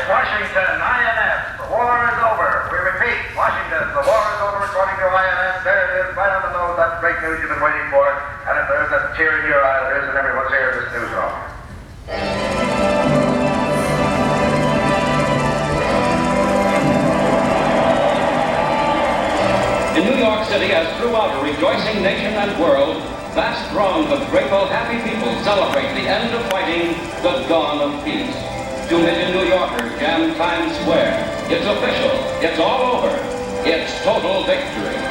Washington, INS, the war is over. We repeat, Washington, the war is over according to INS. There it is, right on the nose. That's great news you've been waiting for. And if there's a cheer in your eye, there is in everyone's ear this news wrong. In New York City, as throughout a rejoicing nation and world, vast throngs of grateful, happy people celebrate the end of fighting, the dawn of peace. 2 million New Yorkers jam Times Square. It's official. It's all over. It's total victory.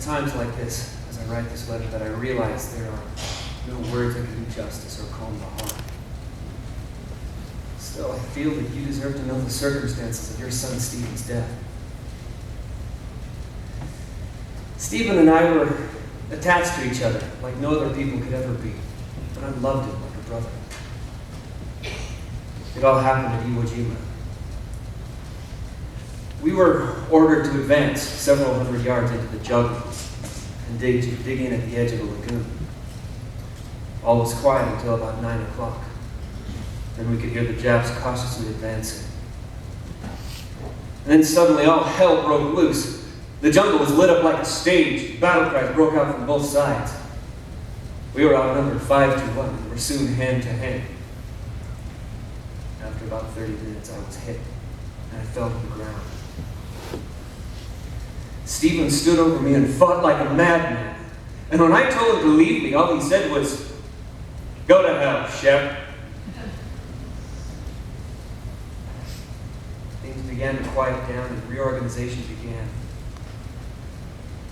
Times like this, as I write this letter, that I realize there are no words that can do justice or calm the heart. Still, I feel that you deserve to know the circumstances of your son Stephen's death. Stephen and I were attached to each other like no other people could ever be, and I loved him like a brother. It all happened at Iwo Jima. We were ordered to advance several hundred yards into the jungle and dig in at the edge of the lagoon. All was quiet until about 9 o'clock. Then we could hear the Japs cautiously advancing. And then suddenly all hell broke loose. The jungle was lit up like a stage. Battle cries broke out from both sides. We were outnumbered 5-1 and were soon hand to hand. After about 30 minutes, I was hit and I fell to the ground. Stephen stood over me and fought like a madman. And when I told him to leave me, all he said was, "Go to hell, Shep." Things began to quiet down and reorganization began.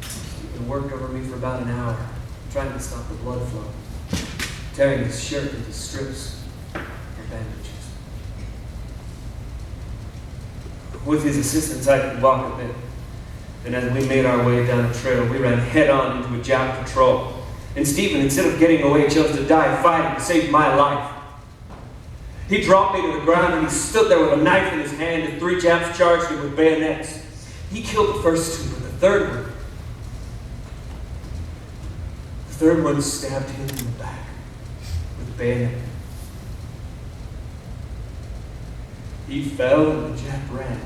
Stephen worked over me for about an hour, trying to stop the blood flow, tearing his shirt into strips and bandages. With his assistance, I could walk a bit. And as we made our way down a trail, we ran head-on into a Jap patrol. And Stephen, instead of getting away, chose to die fighting to save my life. He dropped me to the ground and he stood there with a knife in his hand and 3 Japs charged him with bayonets. He killed the first 2, but the third one stabbed him in the back with a bayonet. He fell and the Jap ran.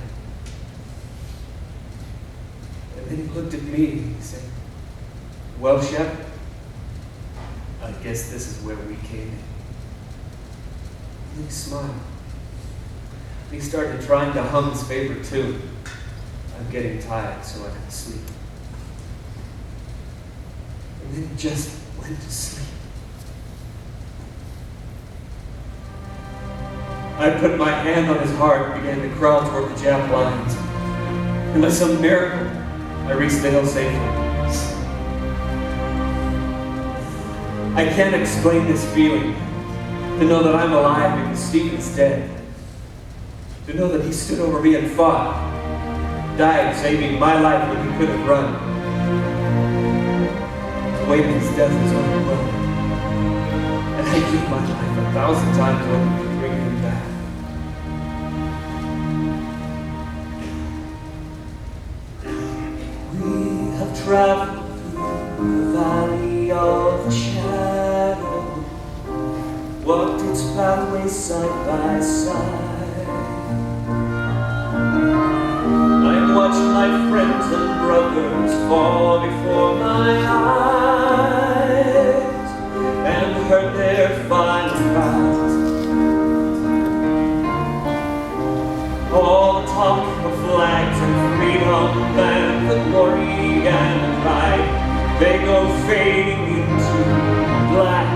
And then he looked at me and he said, "Well, Shep, I guess this is where we came in." And he smiled. And he started trying to hum his favorite tune, "I'm Getting Tired So I Can Sleep." And then he just went to sleep. I put my hand on his heart and began to crawl toward the Jap lines. And by some miracle, I reached the hill safely. I can't explain this feeling, to know that I'm alive because Stephen's dead. To know that he stood over me and fought, died saving my life when he could have run. The weight of his death is overwhelming. And I give my life 1,000 times over to bring him back. Traveled through the valley of the shadow, walked its pathways side by side. I watched my friends and brothers fall before my eyes and heard their final cries. All the talk of flags and freedom and the glory and pride, they go fading into black.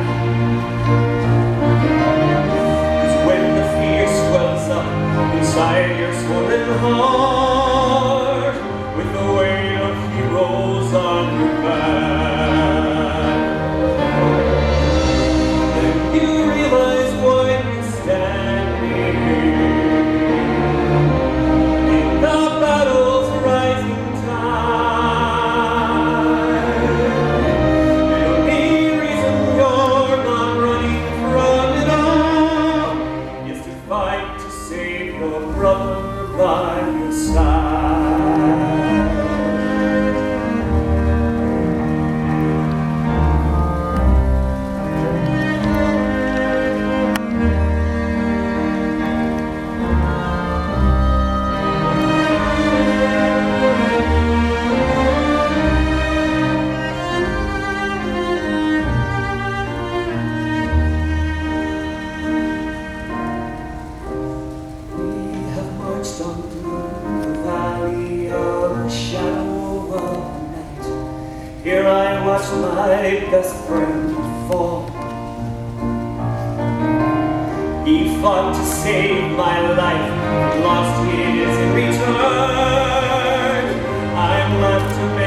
'Cause when the fear swells up inside your swollen heart, with the weight of heroes on your back, watched my best friend fall. He fought to save my life, lost his in return. I'm left to